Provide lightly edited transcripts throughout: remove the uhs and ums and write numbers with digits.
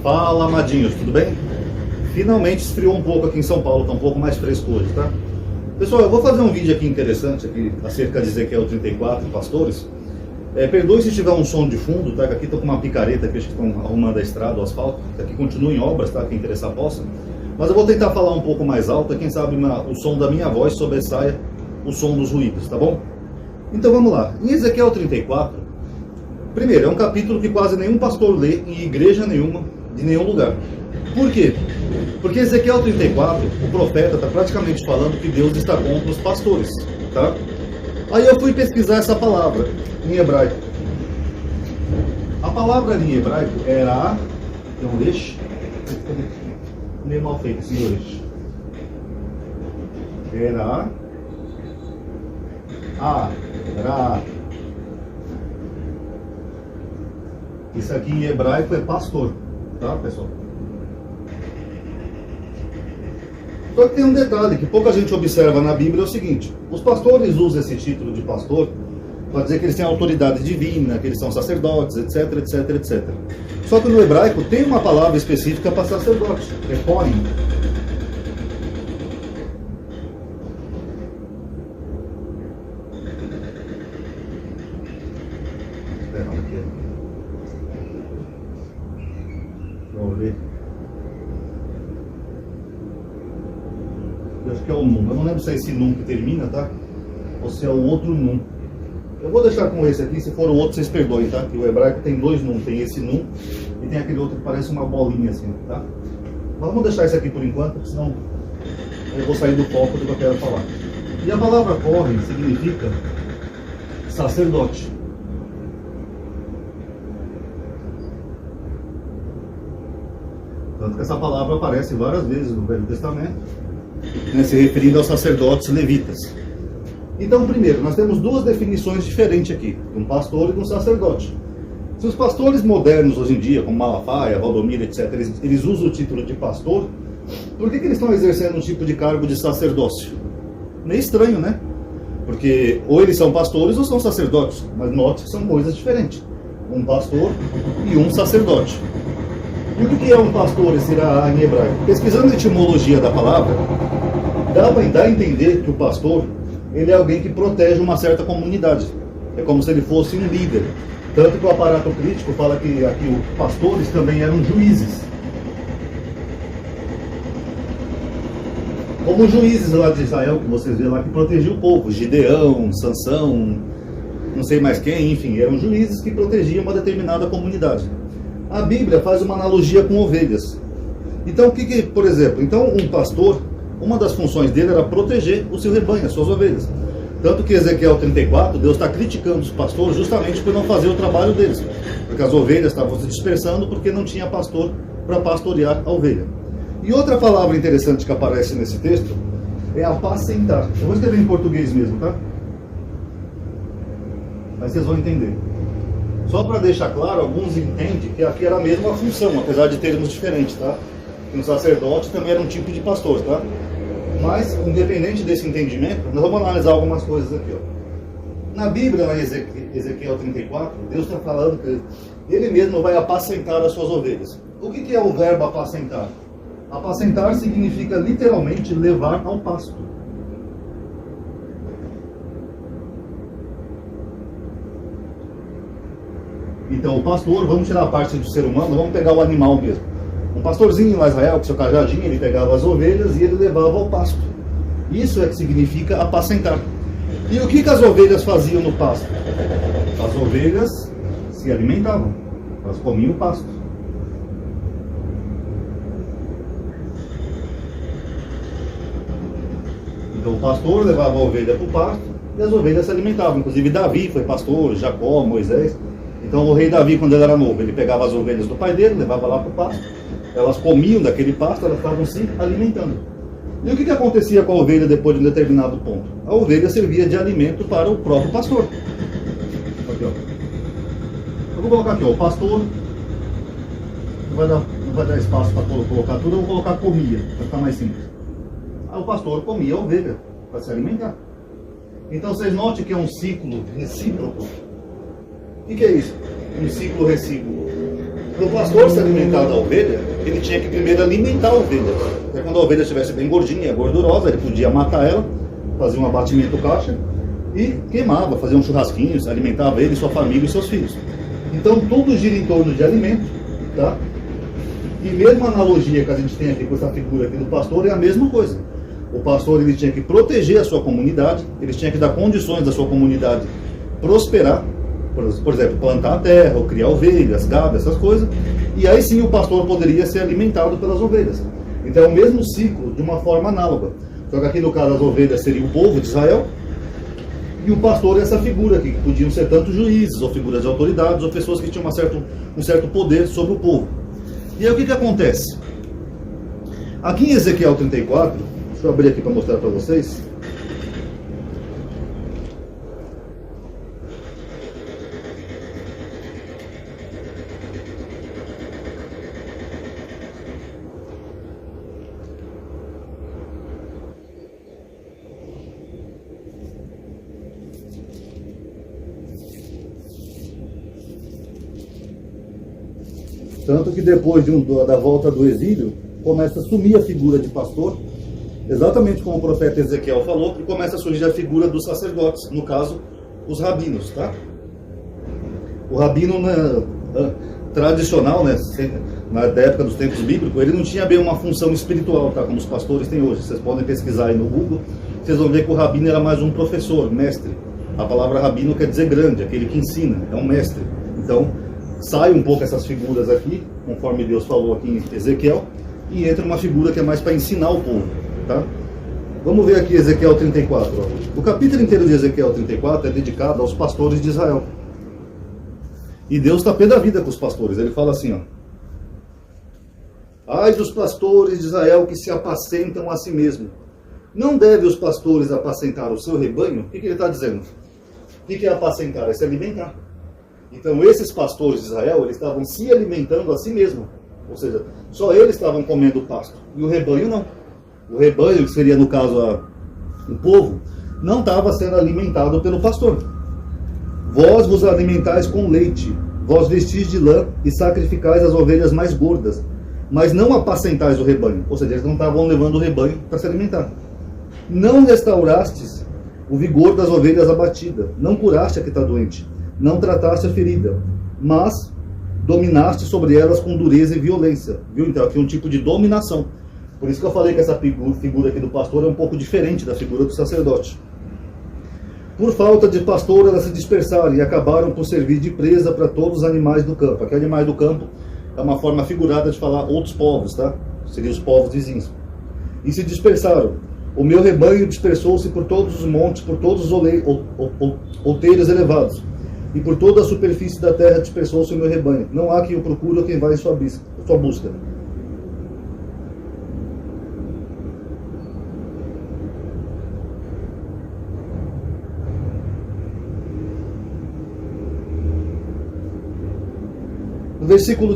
Fala, amadinhos, tudo bem? Finalmente esfriou um pouco aqui em São Paulo, tá um pouco mais fresco hoje, tá? Pessoal, eu vou fazer um vídeo aqui interessante aqui, acerca de Ezequiel 34, pastores. Perdoe se tiver um som de fundo, tá? Aqui tô com uma picareta que acho que estão arrumando a estrada, o asfalto. Aqui continua em obras, tá? Quem interessar possa. Mas eu vou tentar falar um pouco mais alto, quem sabe o som da minha voz sobressaia o som dos ruídos, tá bom? Então vamos lá. Em Ezequiel 34, primeiro, é um capítulo que quase nenhum pastor lê em igreja nenhuma, de nenhum lugar. Por quê? Porque Ezequiel 34, o profeta está praticamente falando que Deus está contra os pastores, tá? Aí eu fui pesquisar essa palavra em hebraico. A palavra em hebraico era Yoresh. Meio mal feito esse Yoresh. Era Ra. Isso aqui em hebraico é pastor, tá, pessoal? Só que tem um detalhe que pouca gente observa na Bíblia, é o seguinte: os pastores usam esse título de pastor para dizer que eles têm autoridade divina, que eles são sacerdotes, etc, etc, etc. Só que no hebraico tem uma palavra específica para sacerdote, é Kohen. Vamos ver. Eu acho que é o num. Eu não lembro se é esse num que termina, tá? Ou se é o outro num. Eu vou deixar com esse aqui, se for o outro vocês perdoem, tá? Que o hebraico tem dois num. Tem esse num e tem aquele outro que parece uma bolinha assim, tá? Mas vamos deixar esse aqui por enquanto, senão eu vou sair do foco do que eu quero falar. E a palavra Kohen significa sacerdote. Tanto que essa palavra aparece várias vezes no Velho Testamento, né, se referindo aos sacerdotes levitas. Então, primeiro, nós temos duas definições diferentes aqui, de um pastor e de um sacerdote. Se os pastores modernos hoje em dia, como Malafaia, Valdomiro, etc., eles usam o título de pastor, por que eles estão exercendo um tipo de cargo de sacerdócio? Meio estranho, né? Porque ou eles são pastores ou são sacerdotes, mas note que são coisas diferentes. Um pastor e um sacerdote. E o que é um pastor, esse Ra em hebraico? Pesquisando a etimologia da palavra, dá a entender que o pastor, ele é alguém que protege uma certa comunidade. É como se ele fosse um líder. Tanto que o aparato crítico fala que aqui os pastores também eram juízes. Como os juízes lá de Israel, que vocês vê lá, que protegiam o povo. Gideão, Sansão, não sei mais quem, enfim, eram juízes que protegiam uma determinada comunidade. A Bíblia faz uma analogia com ovelhas. Então, por exemplo, um pastor, uma das funções dele era proteger o seu rebanho, as suas ovelhas. Tanto que Ezequiel 34, Deus está criticando os pastores justamente por não fazer o trabalho deles. Porque as ovelhas estavam se dispersando porque não tinha pastor para pastorear a ovelha. E outra palavra interessante que aparece nesse texto é apacentar. Eu vou escrever em português mesmo, tá? Aí vocês vão entender. Só para deixar claro, alguns entendem que aqui era a mesma função, apesar de termos diferentes, tá? Um sacerdote também era um tipo de pastor, tá? Mas, independente desse entendimento, nós vamos analisar algumas coisas aqui, ó. Na Bíblia, lá em Ezequiel 34, Deus está falando que Ele mesmo vai apacentar as suas ovelhas. O que é o verbo apacentar? Apacentar significa literalmente levar ao pasto. Então o pastor, vamos tirar a parte do ser humano, vamos pegar o animal mesmo. Um pastorzinho lá em Israel, com seu cajadinho, ele pegava as ovelhas e ele levava ao pasto. Isso é que significa apacentar. E o que as ovelhas faziam no pasto? As ovelhas se alimentavam, elas comiam o pasto. Então o pastor levava a ovelha para o pasto e as ovelhas se alimentavam. Inclusive Davi foi pastor, Jacó, Moisés. Então o rei Davi, quando ele era novo, ele pegava as ovelhas do pai dele, levava lá para o pasto, elas comiam daquele pasto, elas estavam se alimentando. E o que acontecia com a ovelha depois de um determinado ponto? A ovelha servia de alimento para o próprio pastor. Aqui, ó. Eu vou colocar aqui, ó, o pastor, não vai dar espaço para colocar tudo, eu vou colocar comia, para ficar mais simples. Aí o pastor comia a ovelha para se alimentar. Então vocês notem que é um ciclo recíproco. O que é isso? Um ciclo recíproco. Para o pastor se alimentar da ovelha, ele tinha que primeiro alimentar a ovelha. Porque quando a ovelha estivesse bem gordinha, gordurosa, ele podia matar ela, fazer um abatimento caixa e queimava, fazia um churrasquinho, alimentava ele, sua família e seus filhos. Então tudo gira em torno de alimento, tá? E mesmo a analogia que a gente tem aqui com essa figura aqui do pastor é a mesma coisa. O pastor ele tinha que proteger a sua comunidade, ele tinha que dar condições da sua comunidade prosperar, por exemplo, plantar a terra, ou criar ovelhas, gado, essas coisas, e aí sim o pastor poderia ser alimentado pelas ovelhas. Então é o mesmo ciclo de uma forma análoga. Só que aqui no caso as ovelhas seriam o povo de Israel, e o pastor é essa figura aqui, que podiam ser tanto juízes, ou figuras de autoridades, ou pessoas que tinham um certo poder sobre o povo. E aí o que acontece? Aqui em Ezequiel 34, deixa eu abrir aqui para mostrar para vocês. Tanto que depois da volta do exílio, começa a sumir a figura de pastor, exatamente como o profeta Ezequiel falou, e começa a surgir a figura dos sacerdotes, no caso, os rabinos, tá? O rabino tradicional, né, na época dos tempos bíblicos, ele não tinha bem uma função espiritual, tá? Como os pastores têm hoje. Vocês podem pesquisar aí no Google, vocês vão ver que o rabino era mais um professor, mestre. A palavra rabino quer dizer grande, aquele que ensina, é um mestre. Então, sai um pouco essas figuras aqui, conforme Deus falou aqui em Ezequiel, e entra uma figura que é mais para ensinar o povo, tá? Vamos ver aqui Ezequiel 34. Ó. O capítulo inteiro de Ezequiel 34 é dedicado aos pastores de Israel. E Deus está pé da vida com os pastores. Ele fala assim, ó: ai dos pastores de Israel que se apacentam a si mesmo. Não devem os pastores apacentar o seu rebanho? O que ele está dizendo? O que é apacentar? É se alimentar. Então esses pastores de Israel, eles estavam se alimentando a si mesmos. Ou seja, só eles estavam comendo pasto. E o rebanho não. O rebanho, que seria no caso o povo, não estava sendo alimentado pelo pastor. Vós vos alimentais com leite, vós vestis de lã e sacrificais as ovelhas mais gordas, mas não apacentais o rebanho. Ou seja, eles não estavam levando o rebanho para se alimentar. Não restaurastes o vigor das ovelhas abatidas, não curaste a que está doente, não trataste a ferida, mas dominaste sobre elas com dureza e violência. Viu? Então aqui é um tipo de dominação. Por isso que eu falei que essa figura aqui do pastor é um pouco diferente da figura do sacerdote. Por falta de pastor, elas se dispersaram e acabaram por servir de presa para todos os animais do campo. Aqui, animais do campo é uma forma figurada de falar outros povos, tá? Seriam os povos vizinhos. E se dispersaram. O meu rebanho dispersou-se por todos os montes, por todos os outeiros elevados. E por toda a superfície da terra dispersou-se o meu rebanho. Não há quem o procure ou quem vá em sua busca. No versículo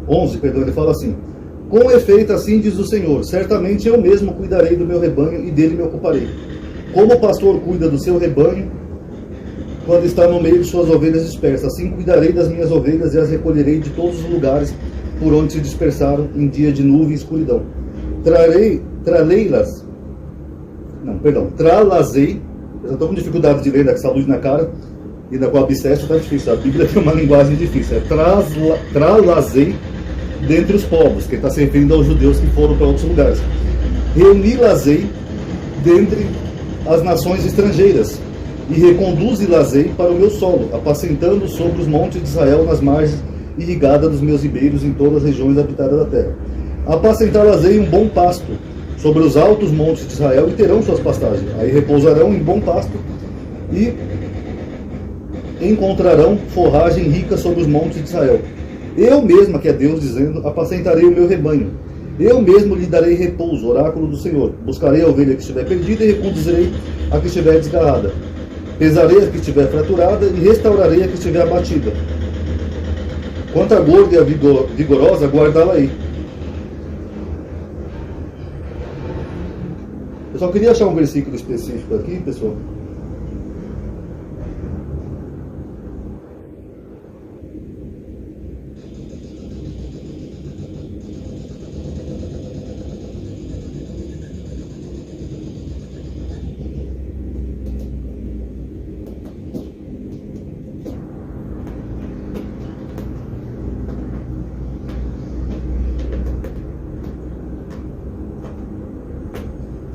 11, ele fala assim: com efeito, assim diz o Senhor, certamente eu mesmo cuidarei do meu rebanho e dele me ocuparei. Como o pastor cuida do seu rebanho quando está no meio de suas ovelhas dispersas, assim cuidarei das minhas ovelhas e as recolherei de todos os lugares por onde se dispersaram em dia de nuvem e escuridão. Tralazei, eu já estou com dificuldade de ler, com essa luz na cara, e ainda com a abscesso está difícil, a Bíblia tem uma linguagem difícil, tralazei dentre os povos, que está se referindo aos judeus que foram para outros lugares. Reuni-lazei dentre as nações estrangeiras, e reconduzi-lazei para o meu solo, apacentando sobre os montes de Israel nas margens irrigadas dos meus ribeiros em todas as regiões habitadas da terra. Apacentar-lazei um bom pasto sobre os altos montes de Israel e terão suas pastagens. Aí repousarão em bom pasto e encontrarão forragem rica sobre os montes de Israel. Eu mesmo, que é Deus dizendo, apacentarei o meu rebanho. Eu mesmo lhe darei repouso, oráculo do Senhor. Buscarei a ovelha que estiver perdida e reconduzirei a que estiver desgarrada. Pesarei a que estiver fraturada e restaurarei a que estiver abatida. Quanto à gorda e a vigorosa, guardá-la-ei. Eu só queria achar um versículo específico aqui, pessoal.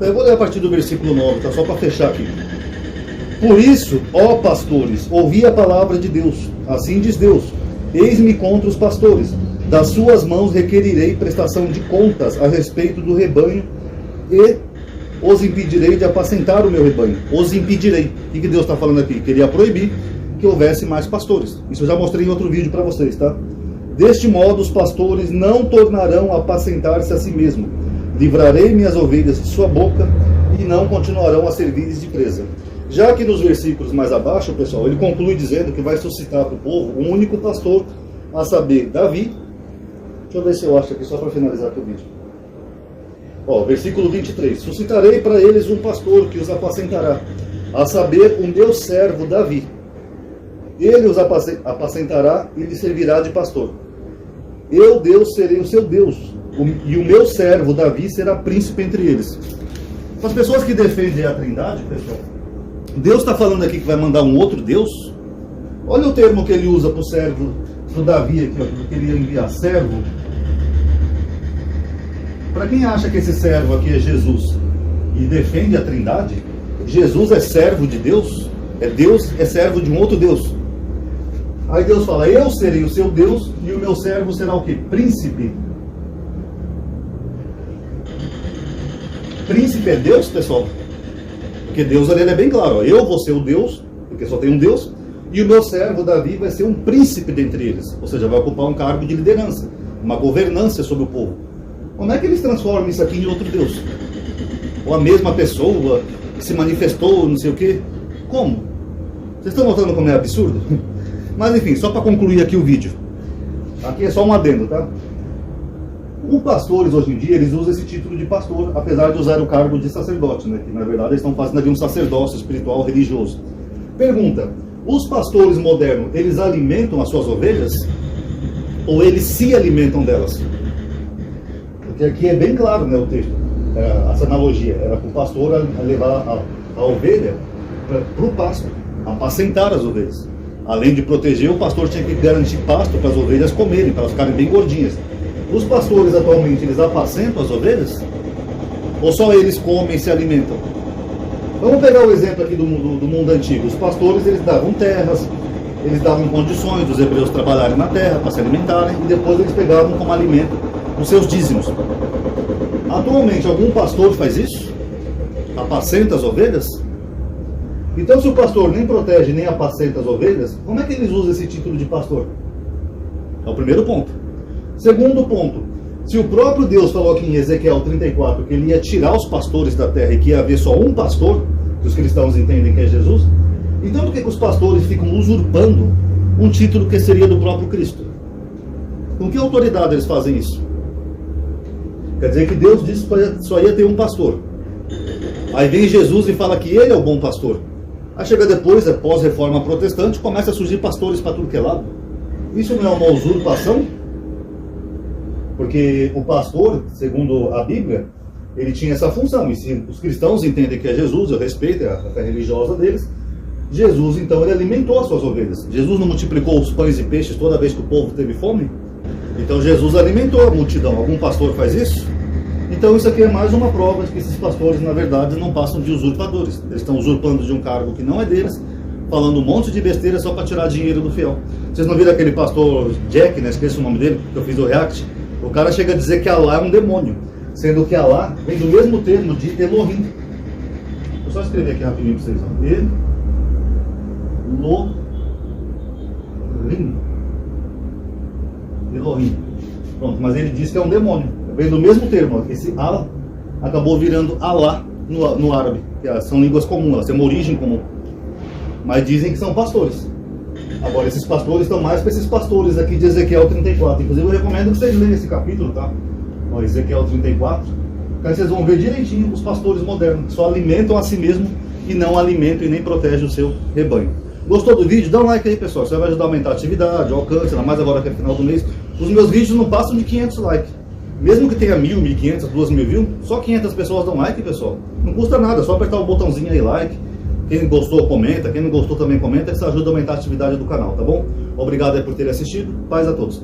Então eu vou ler a partir do versículo 9, tá? Só para fechar aqui. Por isso, ó pastores, ouvi a palavra de Deus. Assim diz Deus: eis-me contra os pastores. Das suas mãos requerirei prestação de contas a respeito do rebanho e os impedirei de apacentar o meu rebanho. Os impedirei. O que Deus está falando aqui? Queria proibir que houvesse mais pastores. Isso eu já mostrei em outro vídeo para vocês, tá? Deste modo, os pastores não tornarão a apacentar-se a si mesmo. Livrarei minhas ovelhas de sua boca e não continuarão a servir de presa. Já que nos versículos mais abaixo, pessoal, ele conclui dizendo que vai suscitar para o povo um único pastor, a saber, Davi. Deixa eu ver se eu acho aqui, só para finalizar aqui o vídeo. Ó, versículo 23. Suscitarei para eles um pastor que os apacentará, a saber, o meu servo Davi. Ele os apacentará e lhe servirá de pastor. Eu, Deus, serei o seu Deus, e o meu servo Davi será príncipe entre eles. As pessoas que defendem a Trindade, pessoal, Deus está falando aqui que vai mandar um outro Deus? Olha o termo que ele usa para o servo do Davi aqui, ó, que ele ia enviar, servo. Para quem acha que esse servo aqui é Jesus e defende a Trindade, Jesus é servo de Deus? Deus é servo de um outro Deus. Aí Deus fala: eu serei o seu Deus e o meu servo será o quê? Príncipe. Príncipe é Deus, pessoal? Porque Deus ali é bem claro, ó, eu vou ser o Deus, porque só tem um Deus, e o meu servo Davi vai ser um príncipe dentre eles, ou seja, vai ocupar um cargo de liderança, uma governância sobre o povo. Como é que eles transformam isso aqui em outro Deus? Ou a mesma pessoa que se manifestou, não sei o quê? Como? Vocês estão notando como é absurdo? Mas enfim, só para concluir aqui o vídeo. Aqui é só um adendo, tá? Os pastores hoje em dia, eles usam esse título de pastor, apesar de usar o cargo de sacerdote, né? Que na verdade eles estão fazendo aqui um sacerdócio espiritual religioso. Pergunta: os pastores modernos, eles alimentam as suas ovelhas? Ou eles se alimentam delas? Porque aqui é bem claro, né, o texto. Essa analogia era para o pastor levar a ovelha para o pasto, apacentar as ovelhas. Além de proteger, o pastor tinha que garantir pasto para as ovelhas comerem, para elas ficarem bem gordinhas. Os pastores atualmente, eles apacentam as ovelhas? Ou só eles comem e se alimentam? Vamos pegar o exemplo aqui do mundo antigo. Os pastores, eles davam terras, eles davam condições dos hebreus trabalharem na terra para se alimentarem, e depois eles pegavam como alimento os seus dízimos. Atualmente, algum pastor faz isso? Apacenta as ovelhas? Então, se o pastor nem protege nem apacenta as ovelhas, como é que eles usam esse título de pastor? É o primeiro ponto. Segundo ponto, se o próprio Deus falou aqui em Ezequiel 34 que ele ia tirar os pastores da terra e que ia haver só um pastor, que os cristãos entendem que é Jesus, então por que os pastores ficam usurpando um título que seria do próprio Cristo? Com que autoridade eles fazem isso? Quer dizer que Deus disse que só ia ter um pastor. Aí vem Jesus e fala que ele é o bom pastor. Aí chega depois, pós-reforma protestante, começa a surgir pastores para tudo que é lado. Isso não é uma usurpação? Porque o pastor, segundo a Bíblia, ele tinha essa função. E se os cristãos entendem que é Jesus, eu respeito a fé religiosa deles, Jesus, então, ele alimentou as suas ovelhas. Jesus não multiplicou os pães e peixes toda vez que o povo teve fome? Então Jesus alimentou a multidão. Algum pastor faz isso? Então isso aqui é mais uma prova de que esses pastores, na verdade, não passam de usurpadores. Eles estão usurpando de um cargo que não é deles, falando um monte de besteira só para tirar dinheiro do fiel. Vocês não viram aquele pastor Jack, né? Esqueci o nome dele, que eu fiz o react. O cara chega a dizer que Alá é um demônio, sendo que Alá vem do mesmo termo de Elohim. Vou só escrever aqui rapidinho para vocês. Elohim. Pronto, mas ele diz que é um demônio. Vem do mesmo termo. Esse Alá acabou virando Alá no árabe. Que são línguas comuns, elas têm uma origem comum. Mas dizem que são pastores. Agora, esses pastores estão mais para esses pastores aqui de Ezequiel 34. Inclusive, eu recomendo que vocês leiam esse capítulo, tá? Ó, Ezequiel 34. Aí vocês vão ver direitinho os pastores modernos, que só alimentam a si mesmo e não alimentam e nem protegem o seu rebanho. Gostou do vídeo? Dá um like aí, pessoal. Isso vai ajudar a aumentar a atividade, o alcance, ainda mais agora que é final do mês. Os meus vídeos não passam de 500 likes. Mesmo que tenha 1.000, 1.500, 2.000 views, só 500 pessoas dão like, pessoal. Não custa nada, é só apertar o botãozinho aí, like. Quem gostou, comenta. Quem não gostou, também comenta. Isso ajuda a aumentar a atividade do canal, tá bom? Obrigado aí por terem assistido. Paz a todos.